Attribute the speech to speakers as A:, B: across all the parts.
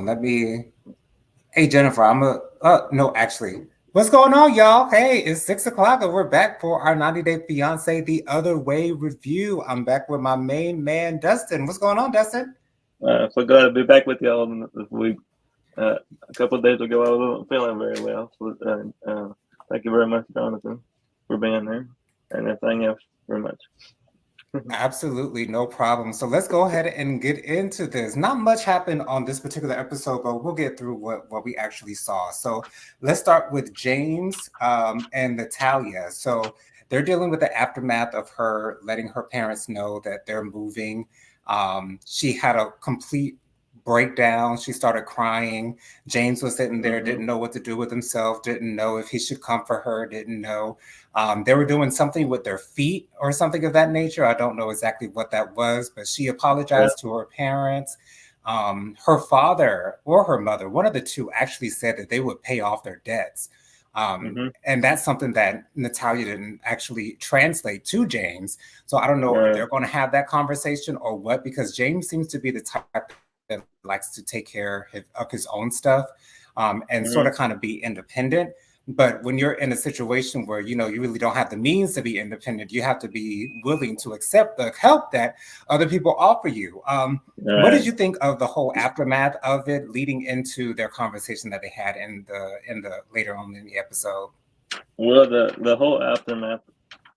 A: on. Let me. Hey, Jennifer, no, actually. What's going on, y'all? Hey, it's 6 o'clock and we're back for our 90-Day Fiance The Other Way review. I'm back with my main man, Dustin. What's going on, Dustin?
B: So glad to be back with y'all this week. A couple of days ago, I wasn't feeling very well. So, thank you very much, Jonathan, for being there and everything else very much.
A: Absolutely, no problem. So let's go ahead and get into this. Not much happened on this particular episode, but we'll get through what we actually saw. So let's start with James and Natalia. So they're dealing with the aftermath of her letting her parents know that they're moving. She had a complete breakdown. She started crying. James was sitting there, didn't know what to do with himself, didn't know if he should comfort her, didn't know. They were doing something with their feet or something of that nature. I don't know exactly what that was, but she
B: Yeah.
A: apologized to her parents. Her father or her mother, one of the two, actually said that they would pay off their debts. And that's something that Natalia didn't actually translate to James. So I don't know if they're going to have that conversation or what, because James seems to be the type that likes to take care of his own stuff and sort of kind of be independent. But when you're in a situation where you really don't have the means to be independent, you have to be willing to accept the help that other people offer you. What did you think of the whole aftermath of it, leading into their conversation that they had in the later on in the episode?
B: Well, the whole aftermath,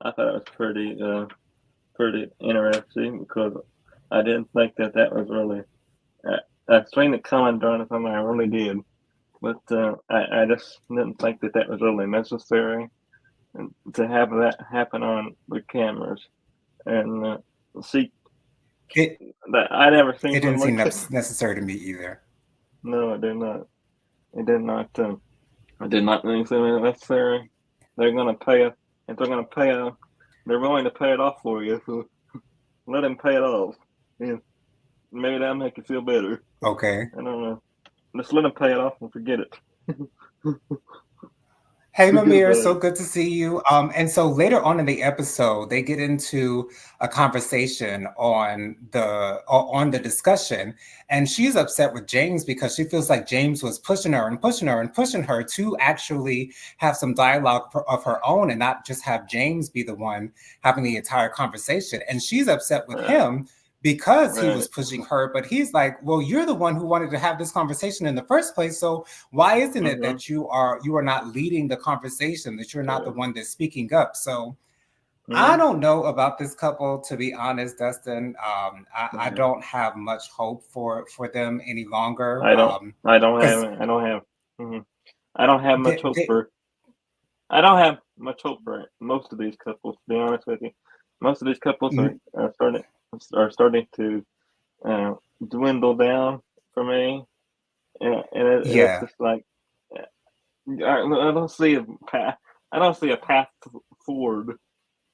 B: I thought it was pretty interesting because I didn't think that was really. I've seen it coming, Jonathan. I really did. But I just didn't think that was really necessary to have that happen on the cameras. And see,
A: It
B: that I never seen
A: it didn't
B: something
A: seem
B: like that.
A: necessary to me either.
B: No, it did not. It did not. I did not think something necessary. They're gonna pay it. If they're gonna pay it, they're willing to pay it off for you. So let them pay it off. And maybe that'll make you feel better.
A: Okay.
B: I don't know. Just let them pay it off and forget it.
A: Hey,
B: Forget
A: Mamir,
B: about
A: so
B: it.
A: good to see you. And so later on in the episode, they get into a conversation on the discussion, and she's upset with James because she feels like James was pushing her and pushing her and pushing her to actually have some dialogue of her own and not just have James be the one having the entire conversation. And she's upset with
B: Right.
A: him because he was
B: Right.
A: pushing her, but he's like, well, you're the one who wanted to have this conversation in the first place, so why isn't it
B: Mm-hmm.
A: that you are not leading the conversation, that you're not the
B: Right.
A: one that's speaking up? So I
B: Mm-hmm.
A: don't know about this couple, to be honest, Dustin. I
B: Mm-hmm.
A: don't have much hope for them any longer.
B: I don't. I don't
A: Because
B: have. I don't have. Mm-hmm. I don't have much
A: they,
B: hope
A: they,
B: for. I don't have much hope for most of these couples. To be honest with you, most of these couples are starting to uh, dwindle down for me, and it's
A: yeah,
B: just like I don't see a path. I don't see a path forward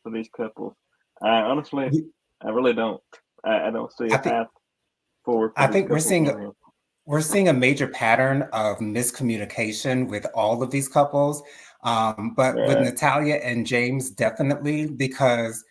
B: for these couples. I honestly, I really don't. I don't see
A: I
B: a
A: think
B: path forward for
A: I
B: these
A: think we're
B: couples
A: seeing
B: right now.
A: we're seeing a major pattern of miscommunication with all of these couples, but with
B: Right,
A: Natalia and James, definitely, because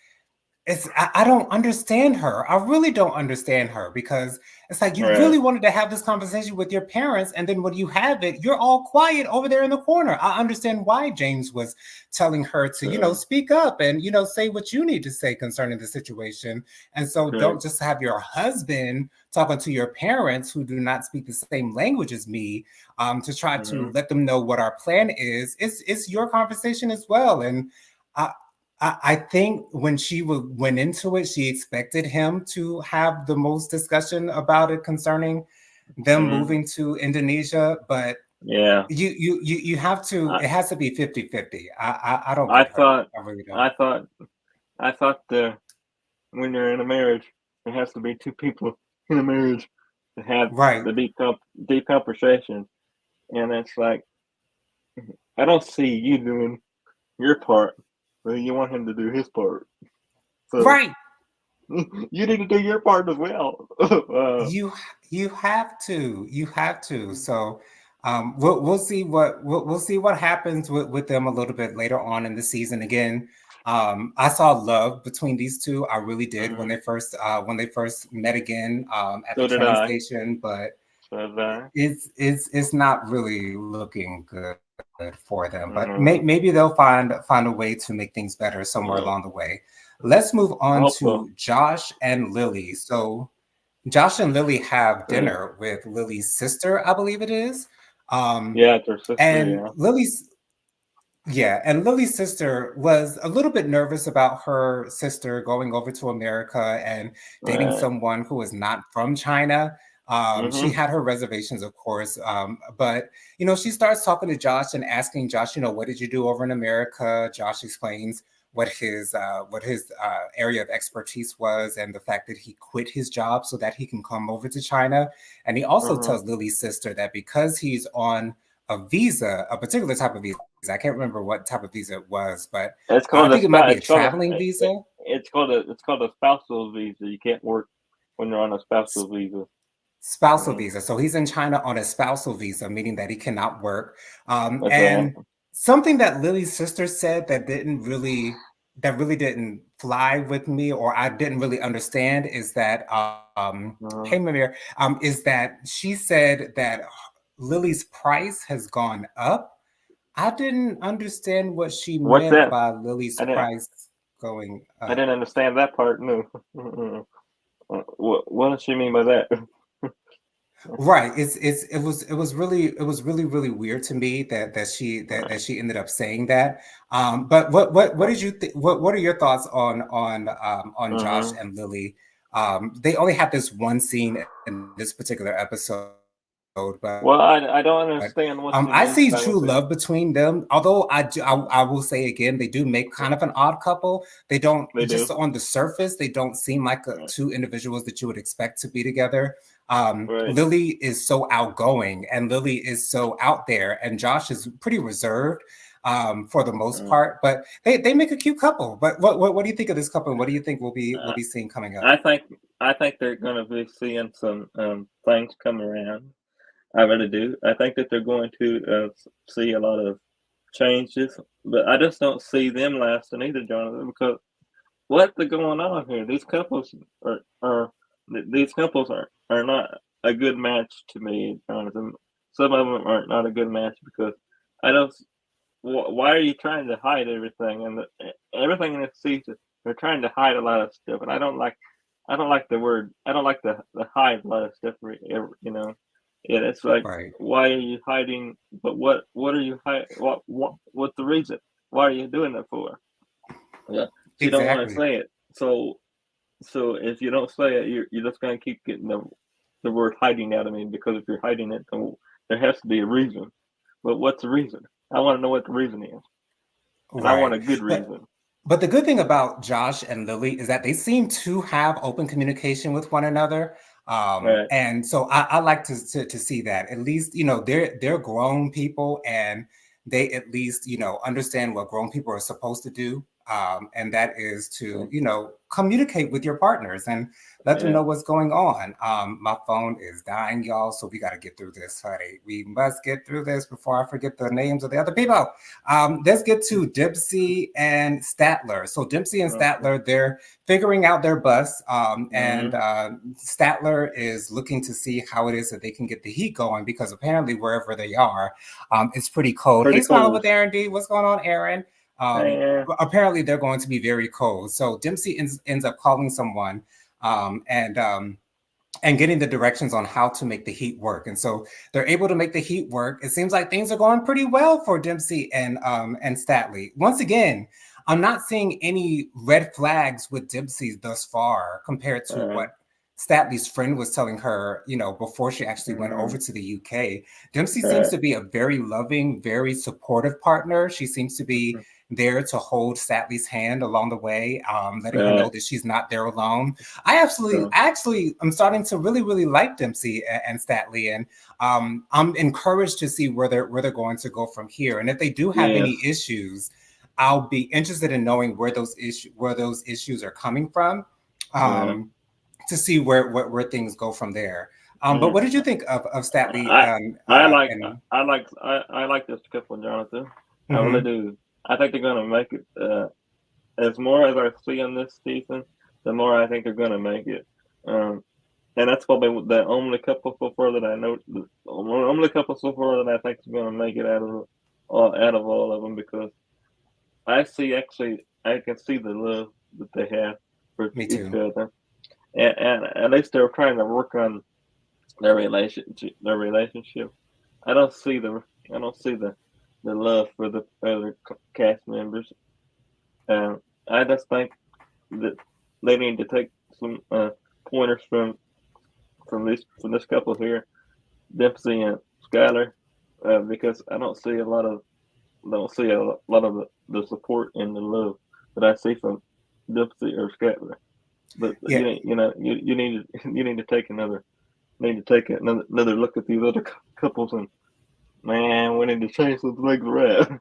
A: I don't understand her. I really don't understand her, because it's like you
B: right,
A: really wanted to have this conversation with your parents, and then when you have it, you're all quiet over there in the corner. I understand why James was telling her to,
B: right,
A: speak up and say what you need to say concerning the situation. And so don't
B: correct.
A: just have your husband talking to your parents who do not speak the same language as me, to try to
B: Mm-hmm.
A: let them know what our plan is. It's your conversation as well. And I, I think when she went into it, she expected him to have the most discussion about it concerning them
B: Mm-hmm.
A: moving to Indonesia, but
B: Yeah,
A: you have to,
B: I,
A: it has to be 50-50. I don't
B: I
A: get her.
B: thought,
A: I really don't.
B: I thought, I thought when you're in a marriage, there has to be two people in a marriage to have
A: Right.
B: the deep conversation, and it's like I don't see you doing your part, but you want him to do his part. So
A: Right.
B: you need to do your part as well.
A: You you have to. You have to. So we'll see we'll see what happens with them a little bit later on in the season. Again, I saw love between these two. I really did,
B: Mhm.
A: when they first met again at the
B: So did
A: train
B: I.
A: station. But it's not really looking good for them. But
B: Mm-hmm.
A: maybe they'll find a way to make things better somewhere
B: Yeah.
A: along the way. Let's move
B: I
A: on
B: hope so.
A: to Josh and Lily. So Josh and Lily have
B: Yeah.
A: dinner with Lily's sister, I believe it is.
B: Yeah, it's her sister.
A: And
B: Yeah.
A: Lily's sister was a little bit nervous about her sister going over to America and dating
B: Right.
A: someone who is not from China. She
B: Mm-hmm.
A: had her reservations, of course, but she starts talking to Josh and asking Josh, what did you do over in America? Josh explains what his area of expertise was and the fact that he quit his job so that he can come over to China. And he also
B: Mm-hmm.
A: tells Lily's sister that because he's on a visa, a particular type of visa. I can't remember what type of visa it was, but
B: It's
A: I
B: called a
A: think it might
B: spouse.
A: be a traveling visa.
B: It's called a spousal visa. You can't work when you're on a spousal visa.
A: Spousal
B: Mm-hmm.
A: visa. So he's in China on a spousal visa, meaning that he cannot work.
B: That's right.
A: And something that Lily's sister said that really didn't fly with me, or I didn't really understand, is that hey
B: Mm-hmm.
A: Mamir, is that she said that Lily's price has gone up. I didn't understand what she
B: What's
A: meant
B: that?
A: by Lily's
B: I didn't.
A: price going
B: I
A: up.
B: didn't understand that part. No. Mm-mm. What does she mean by that?
A: Right. It was really weird to me that she ended up saying that. But what did you think? What are your thoughts on Josh
B: Mm-hmm.
A: and Lily? They only have this one scene in this particular episode,
B: Well, I
A: I
B: don't
A: see true
B: understand what
A: love
B: she means
A: between
B: by
A: them.
B: it.
A: Although I will say again, they do make kind of an odd couple. They don't just on the
B: They do.
A: surface, they don't seem like two
B: Right.
A: individuals that you would expect to be together.
B: Right.
A: Lily is so outgoing and Lily is so out there, and Josh is pretty reserved for the most
B: Mm.
A: part. But they make a cute couple. But what do you think of this couple? And what do you think we'll
B: I,
A: be seeing coming up?
B: I think I think they're going to be seeing some things come around. I really do. I think that they're going to see a lot of changes, but I just don't see them lasting either, Jonathan. Because what's going on here? These couples are not a good match to me, Jonathan. Some of them are not a good match because I don't. Why are you trying to hide everything? And everything in this season, they're trying to hide a lot of stuff, and I don't like. I don't like the word. I don't like the hide a lot of stuff. You know, and it's like,
A: Right.
B: why are you hiding? But what are you hiding? What's the reason? Why are you doing that for? Yeah, she don't want to
A: Exactly.
B: say it. So if you don't say it, you're just gonna keep getting the word hiding out of me because if you're hiding it, then there has to be a reason. But what's the reason? I want to know what the reason is, and I want
A: Right.
B: a good
A: But
B: reason.
A: But the good thing about Josh and Lily is that they seem to have open communication with one another.
B: Right.
A: And so I like to see that. At least, they're grown people and they at least, understand what grown people are supposed to do. And that is to, communicate with your partners and let them
B: Yeah.
A: know what's going on. My phone is dying, y'all. So we got to get through this, honey. We must get through this before I forget the names of the other people. Let's get to Dempsey and Statler. So Dempsey and
B: Okay.
A: Statler, they're figuring out their bus, and
B: Mm-hmm.
A: Statler is looking to see how it is that they can get the heat going because apparently wherever they are, it's pretty cold.
B: Pretty
A: Hey, Smiling
B: cold.
A: with Aaron D, what's going on, Aaron?
B: And
A: Apparently they're going to be very cold. So Dempsey ends up calling someone, um, and um, and getting the directions on how to make the heat work. And so they're able to make the heat work. It seems like things are going pretty well for Dempsey and Statley. Once again, I'm not seeing any red flags with Dempsey thus far compared to
B: uh,
A: what Statley's friend was telling her, before she actually went
B: mm-hmm.
A: over to the UK. Dempsey seems
B: Right.
A: to be a very loving, very supportive partner. She seems to be there to hold Statley's hand along the way, letting her know
B: Right.
A: that she's not there alone.
B: So
A: Actually, I'm starting to really like Dempsey and Statley, and I'm encouraged to see where they're going to go from here. And if they do have
B: yes.
A: any issues, I'll be interested in knowing where those issues are coming from,
B: Yeah.
A: to see where things go from there. But
B: Mm.
A: what did you think of Statley
B: I I like
A: and
B: I like this couple, Jonathan. I really
A: mhm.
B: do. I think they're gonna make it. As more as I see in this season, the more I think they're gonna make it. Um, and that's probably the only couple so far that I know. The only couple so far that I think is going to make it out of all of them, because I can see the love that they have for
A: Me
B: each
A: too.
B: other, and at least they're trying to work on their relationship. I don't see the love for the other cast members. I just think that they need to take some pointers from this couple here, Dempsey and Skylar, because I don't see a lot of the support and the love that I see from Dempsey or Skylar. But
A: Yeah.
B: you need to take another look at these other couples, and man, we need to change some things around.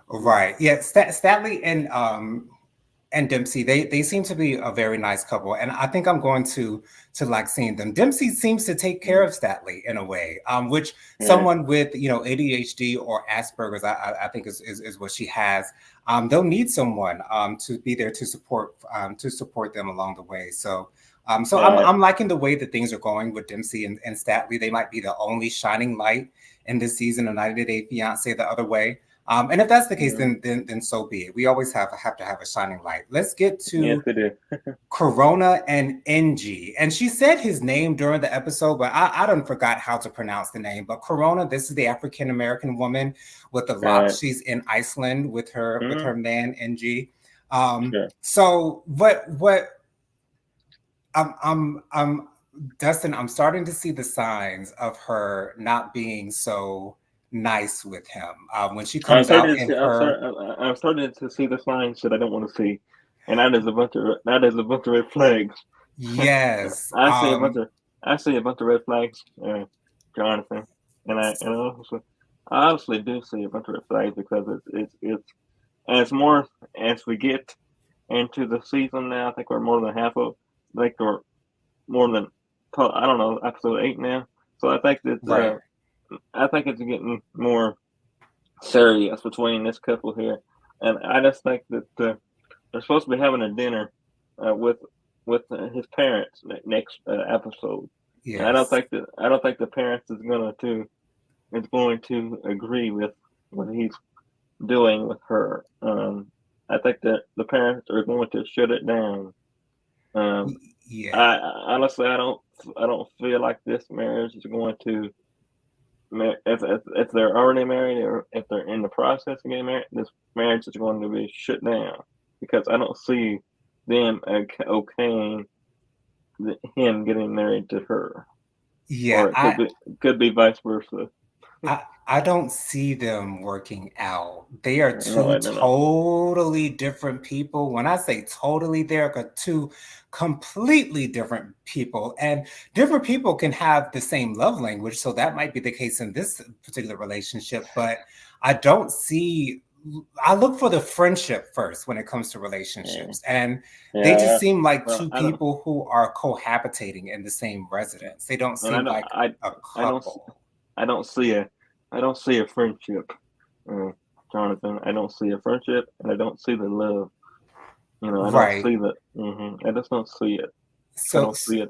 A: Right. Yeah. Statly and Dempsey, they seem to be a very nice couple, and I think I'm going to like seeing them. Dempsey seems to take care of Statly in a way, which
B: Yeah,
A: someone with ADHD or Asperger's, I think is what she has. They'll need someone to be there to support them along the way. So. So
B: yeah,
A: I'm liking the way that things are going with Dempsey and Statly. They might be the only shining light in this season of 90 Day Fiance the other way. And if that's the case,
B: mm-hmm.
A: then so be it. We always have to have a shining light. Let's get
B: Yes,
A: to
B: we do.
A: Corona and NG. And she said his name during the episode, but I don't forgot how to pronounce the name. But Corona, this is the African American woman with the
B: Right.
A: locks. She's in Iceland with
B: Mm-hmm.
A: her man NG.
B: Sure.
A: So what I'm Dustin, I'm starting to see the signs of her not being so nice with him. When she
B: I'm
A: comes out
B: starting to
A: in
B: see.
A: her
B: I'm starting to see the signs that I don't want to see, and that is a bunch of red flags.
A: yes,
B: I see a bunch of I see a bunch of red flags, Jonathan, I obviously do see a bunch of red flags, because it's as more as we get into the season now. I think we're more than half of. I think we're more than, I don't know, episode 8 now. So
A: right.
B: I think it's getting more serious between this couple here, and I just think that they're supposed to be having a dinner with his parents next episode, and
A: Yes.
B: I don't think the parents is going to agree with what he's doing with her. I think that the parents are going to shut it down. Um,
A: Yeah.
B: I honestly, I don't feel like this marriage is going to, if they're already married, or if they're in the process of getting married, this marriage is going to be shut down, because I don't see them okaying him getting married to her,
A: Yeah.
B: or it could be vice versa.
A: I don't see them working out. They are
B: No,
A: two
B: I don't know.
A: totally different people. When I say totally, they're two completely different people. And different people can have the same love language. So that might be the case in this particular relationship. But I don't see, I look for the friendship first when it comes to
B: Yeah,
A: relationships. And they just
B: yeah.
A: seem like
B: Well,
A: two
B: I don't,
A: people who are cohabitating in the same residence. They don't
B: and
A: seem like a
B: I don't,
A: couple.
B: I don't see I don't see a friendship, uh, Jonathan. I don't see a friendship, and I don't see the love. I don't
A: Right.
B: see the. I just don't see it. I
A: So
B: don't see it.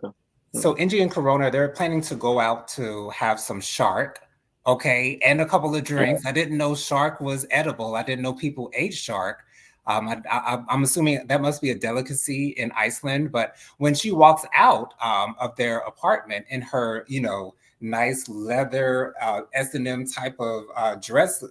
A: so Ingy and Corona, they're planning to go out to have some shark, okay, and a couple of
B: Yeah,
A: drinks. I didn't know shark was edible. I didn't know people ate shark. I'm assuming that must be a delicacy in Iceland. But when she walks out of their apartment in her, nice leather S&M type of dress,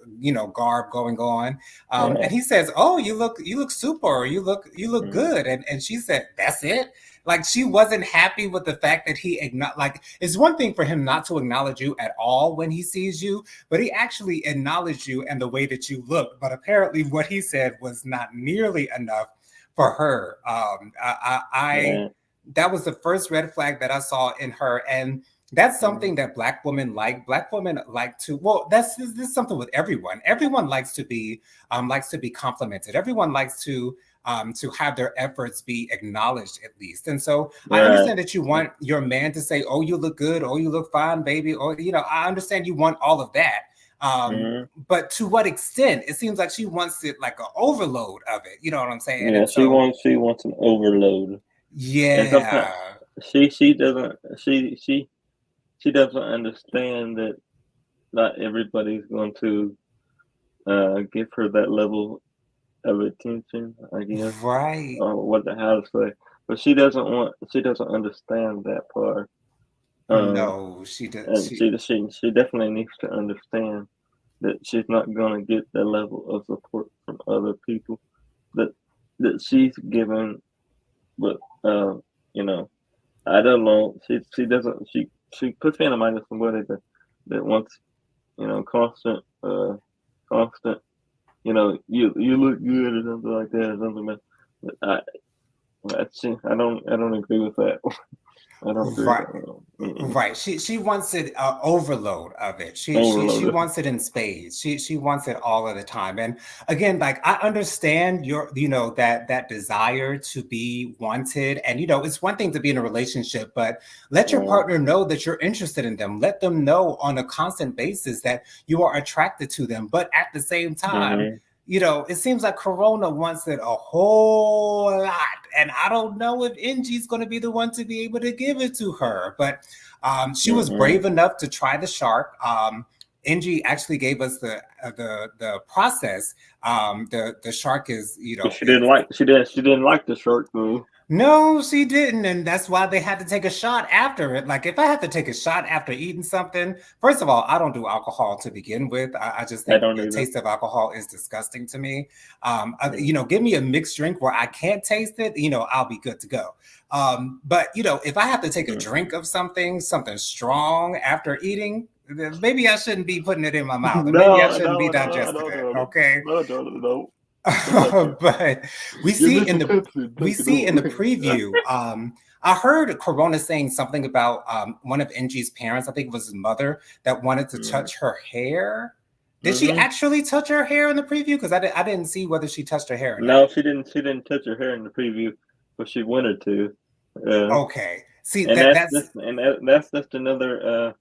A: garb going on,
B: yeah.
A: and he says, "Oh, you look super. Or you look
B: Mm,
A: good." And she said, "That's it." Like she wasn't happy with the fact that like it's one thing for him not to acknowledge you at all when he sees you, but he actually acknowledged you and the way that you look. But apparently, what he said was not nearly enough for her.
B: yeah.
A: That was the first red flag that I saw in her, and that's
B: Mm,
A: something that black women like. Black women like to. Well, this is something with everyone. Everyone likes to be complimented. Everyone likes to have their efforts be acknowledged at least. And so I
B: right.
A: understand that you want your man to say, "Oh, you look good. Oh, you look fine, baby." Or I understand you want all of that.
B: Mm,
A: But to what extent? It seems like she wants it like an overload of it. You know what I'm saying?
B: yeah.
A: And so
B: She wants an overload, and sometimes
A: yeah.
B: she doesn't she doesn't understand that not everybody's going to give her that level of attention, I guess,
A: Right.
B: or what the how to say. But she doesn't understand that part. Um,
A: No, she did.
B: and she definitely needs to understand that she's not going to get the level of support from other people that she's given. But you know, I don't know. She doesn't. She puts me in a mind of somebody that wants constant constant. You look good or something like that or something. But I don't agree with that. I don't agree with
A: Right.
B: that.
A: Right. She wants it overload of it. She
B: Overloaded.
A: wants it in spades. She wants it all of the time. And again, like I understand your that desire to be wanted. And it's one thing to be in a relationship, but let your partner know that you're interested in them. Let them know on a constant basis that you are attracted to them. But at the same time,
B: Mm-hmm.
A: it seems like Corona wants it a whole lot. And I don't know if Ng's going to be the one to be able to give it to her. But she was
B: Mm-hmm.
A: brave enough to try the shark. Ng actually gave us the process. The shark is
B: But she didn't like the shark though.
A: no, she didn't. And that's why they had to take a shot after it. Like, if I have to take a shot after eating something, first of all, I don't do alcohol to begin with. I just
B: I
A: think
B: don't
A: the
B: either.
A: taste of alcohol is disgusting to me.
B: Mm.
A: Give me a mixed drink where I can't taste it, I'll be good to go. But, if I have to take a drink of something strong after eating, then maybe I shouldn't be putting it in my mouth, and maybe I
B: No,
A: shouldn't be
B: no, no,
A: digesting
B: no,
A: it.
B: no,
A: Okay.
B: no, no, no, no. No, thank you.
A: But we
B: Give
A: see
B: me
A: in
B: some
A: the
B: Pepsi.
A: we
B: Take it
A: see in the
B: on.
A: preview. I heard Corona saying something about one of Ng's parents. I think it was his mother that wanted to touch her hair. Did she
B: Mm-hmm.
A: actually touch her hair in the preview? Because I didn't see whether she touched her hair or not.
B: No, she didn't. She didn't touch her hair in the preview, but she wanted to. Uh,
A: Okay, see
B: and
A: that's
B: that's just another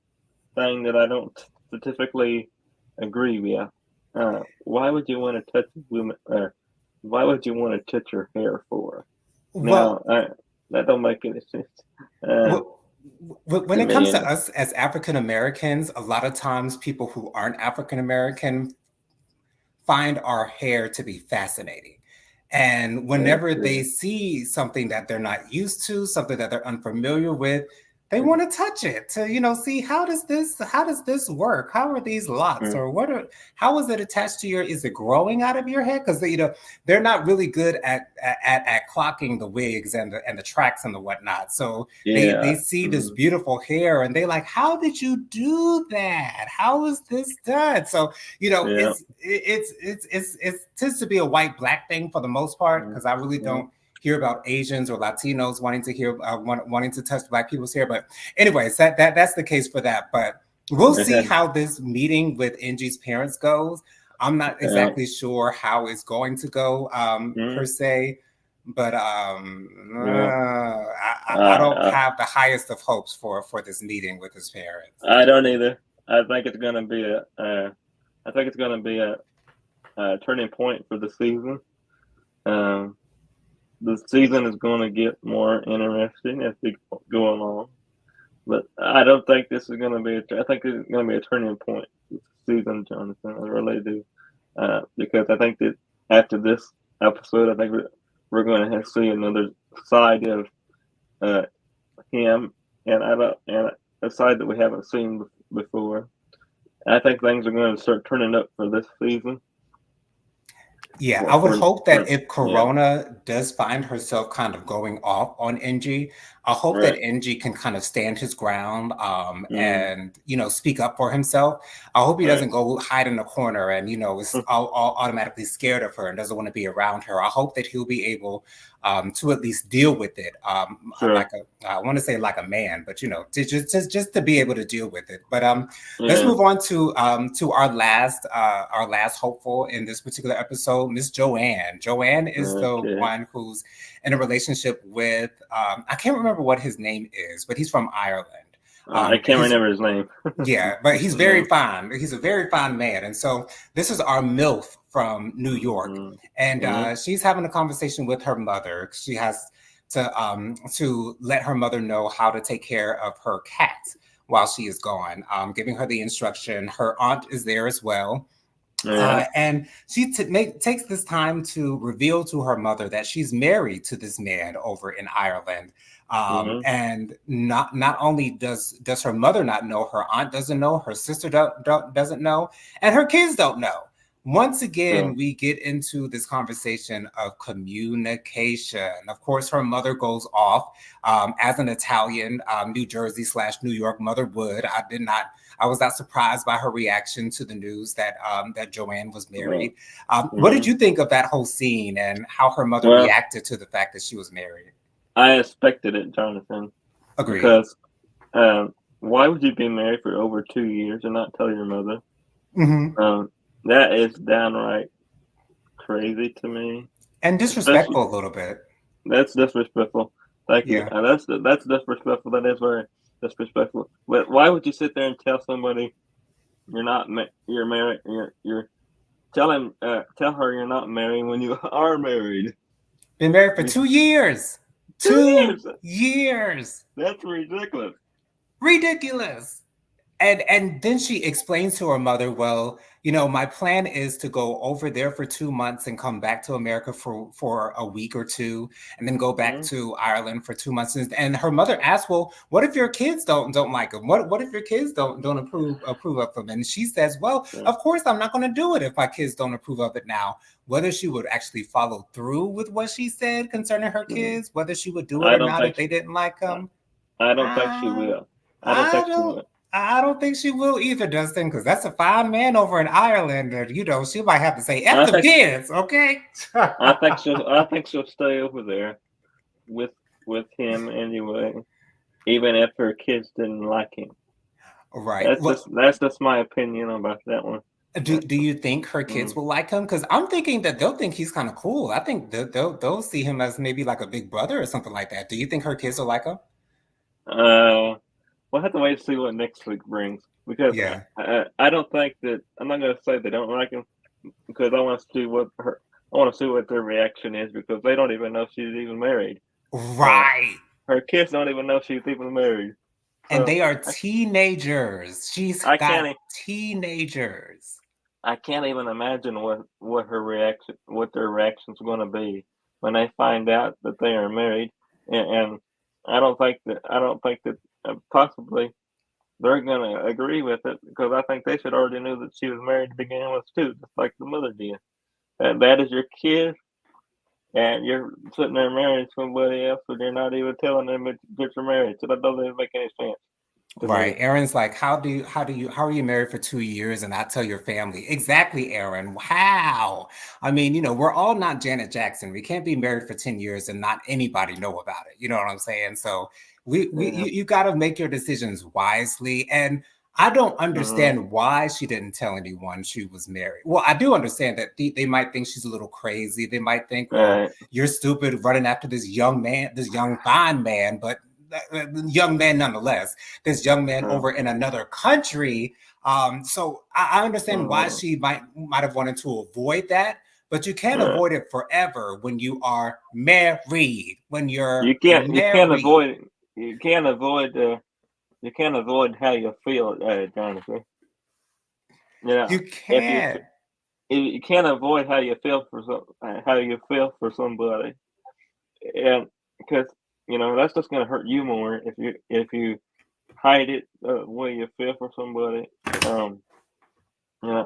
B: thing that I don't specifically agree with. Why would you want to touch a woman? Why would you want to touch her hair for? Now,
A: well.
B: that don't make any sense uh,
A: When
B: to
A: it comes
B: me.
A: to us as African Americans, a lot of times people who aren't African American find our hair to be fascinating. And
B: That's
A: whenever they
B: true.
A: see something that they're not used to, something that they're unfamiliar with, they want to touch it to, see how does this work? How are these locks,
B: Mm.
A: or how is it attached to is it growing out of your head? Because they're not really good at clocking the wigs and the tracks and the whatnot. So they
B: Yeah.
A: see this
B: Mm.
A: beautiful hair and they like, how did you do that? How is this done? So
B: Yeah.
A: it tends to be a white black thing for the most part,
B: Mm.
A: because I really
B: Mm.
A: don't hear about Asians or Latinos wanting to touch Black people's hair. But anyways, that's the case for that. But we'll
B: It
A: see
B: had,
A: how this meeting with Ng's parents goes. I'm not
B: uh,
A: exactly sure how it's going to go per
B: mm,
A: se, but
B: yeah.
A: I don't
B: I,
A: have the highest of hopes for this meeting with his parents.
B: I don't either. I think it's gonna be I think it's gonna be a turning point for the season. Um, the season is going to get more interesting as we go along. But I don't think this is going to be. I think it's going to be a turning point this season, Jonathan. I really do, because I think that after this episode, I think we're going to see another side of uh, him, and I don't, and a side that we haven't seen before. I think things are going to start turning up for this season.
A: Yeah, I would hope
B: For
A: that if
B: yeah,
A: Corona does find herself kind of going off on NG, I hope that
B: right.
A: NG can kind of stand his ground
B: Mm,
A: and speak up for himself. I hope he
B: right.
A: doesn't go hide in the corner and is all automatically scared of her and doesn't want to be around her. I hope that he'll be able to at least deal with it,
B: Sure.
A: I want to say like a man, but just to be able to deal with it. But let's
B: Yeah.
A: move on to our last hopeful in this particular episode, Miss Joanne. Joanne is the
B: Okay.
A: one who's in a relationship with I can't remember what his name is, but he's from Ireland.
B: I can't
A: He's
B: remember his name.
A: Yeah, but he's very
B: No.
A: fine. He's a very fine man, and so this is our MILF from New York,
B: Mm,
A: and
B: mm,
A: she's having a conversation with her mother. She has to let her mother know how to take care of her cat while she is gone, giving her the instruction. Her aunt is there as well.
B: Yeah.
A: And she takes this time to reveal to her mother that she's married to this man over in Ireland. And not only does her mother not know, her aunt doesn't know, her sister doesn't know, and her kids don't know. Once again, we get into this conversation of communication. Of course, her mother goes off as an Italian, New Jersey / New York mother would. I was not surprised by her reaction to the news that that Joanne was married. What did you think of that whole scene and how her mother reacted to the fact that she was married?
B: I expected it, Jonathan.
A: Agreed.
B: Because why would you be married for over 2 years and not tell your mother? That is downright crazy to me.
A: And disrespectful a little bit.
B: That's disrespectful. Thank you. That's disrespectful. That is very disrespectful. But why would you sit there and tell somebody you're married? You're tell her you're not married when you are married.
A: Been married for 2 years. 2 years.
B: That's ridiculous.
A: Ridiculous. And then she explains to her mother, well, my plan is to go over there for 2 months and come back to America for a week or two, and then go back to Ireland for 2 months. And her mother asks, well, what if your kids don't like him? What if your kids don't approve of him? And she says, well, of course I'm not going to do it if my kids don't approve of it now. Whether she would actually follow through with what she said concerning her kids, whether she would do it or not if they didn't like him,
B: I don't think she will. I don't think she will.
A: I don't think she will either, Dustin, because that's a fine man over in Ireland, and she might have to say "F the kids," okay?
B: I think she'll stay over there with him anyway, even if her kids didn't like him.
A: Right.
B: That's just my opinion about that one.
A: Do you think her kids will like him? Because I'm thinking that they'll think he's kind of cool. I think they'll see him as maybe like a big brother or something like that. Do you think her kids will like him?
B: We'll have to wait to see what next week brings, because I don't think that I'm not going to say they don't like him, because I want to see what their reaction is, because they don't even know she's even married.
A: Right.
B: Her kids don't even know she's even married.
A: So, and they are teenagers. She's got teenagers.
B: I can't even imagine what their reactions are going to be when they find out that they are married, and I don't think that possibly they're going to agree with it, because I think they should already knew that she was married to begin with too, just like the mother did. And that is your kid, and you're sitting there marrying somebody else, and you're not even telling them that you're married. So that doesn't make any sense.
A: Right. Aaron's like, how are you married for 2 years and not tell your family? Exactly, Aaron. How? I mean, we're all not Janet Jackson. We can't be married for 10 years and not anybody know about it. You know what I'm saying? So you got to make your decisions wisely. And I don't understand why she didn't tell anyone she was married. Well, I do understand that they might think she's a little crazy. They might think, well, you're stupid running after this young man, this young fine man, but young man nonetheless, this young man over in another country. So I understand why she might have wanted to avoid that, but you can't avoid it forever when you are married. When you can't
B: avoid how you feel, Jonathan.
A: You can't.
B: You can't avoid how you feel for somebody, and because that's just going to hurt you more if you hide it the way you feel for somebody.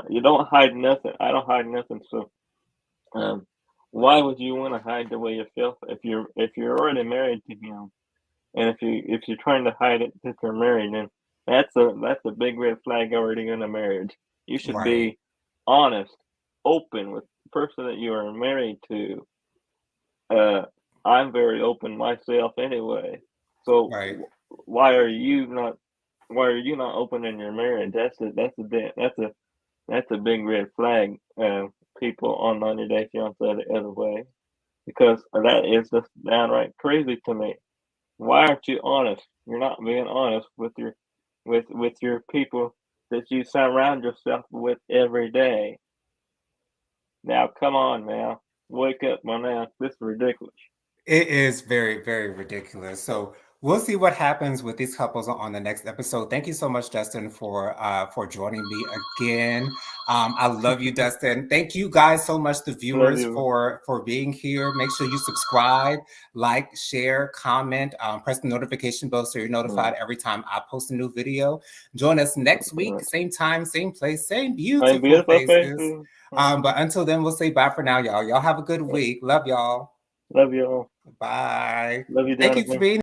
B: You don't hide nothing. I don't hide nothing. So, why would you want to hide the way you feel if you're already married to him, and if you're trying to hide it that you're married, then that's a big red flag already in a marriage. You should be honest, open with the person that you are married to. I'm very open myself anyway. So why are you not open in your marriage? That's a big red flag. People on 90 Day Fiance the other way, because that is just downright crazy to me. Why aren't you honest? You're not being honest with your people that you surround yourself with every day. Now, come on, now, wake up, my now. This is ridiculous.
A: It is very, very ridiculous. So we'll see what happens with these couples on the next episode. Thank you so much, Dustin, for joining me again. I love you, Dustin. Thank you guys so much, the
B: Love
A: viewers,
B: you.
A: for being here. Make sure you subscribe, like, share, comment, press the notification bell so you're notified every time I post a new video. Join us next week, same time, same place, same beautiful faces. But until then, we'll say bye for now, y'all. Y'all have a good week. Love y'all.
B: Love y'all.
A: Bye.
B: Love you,
A: Thank you for
B: Jonathan.
A: being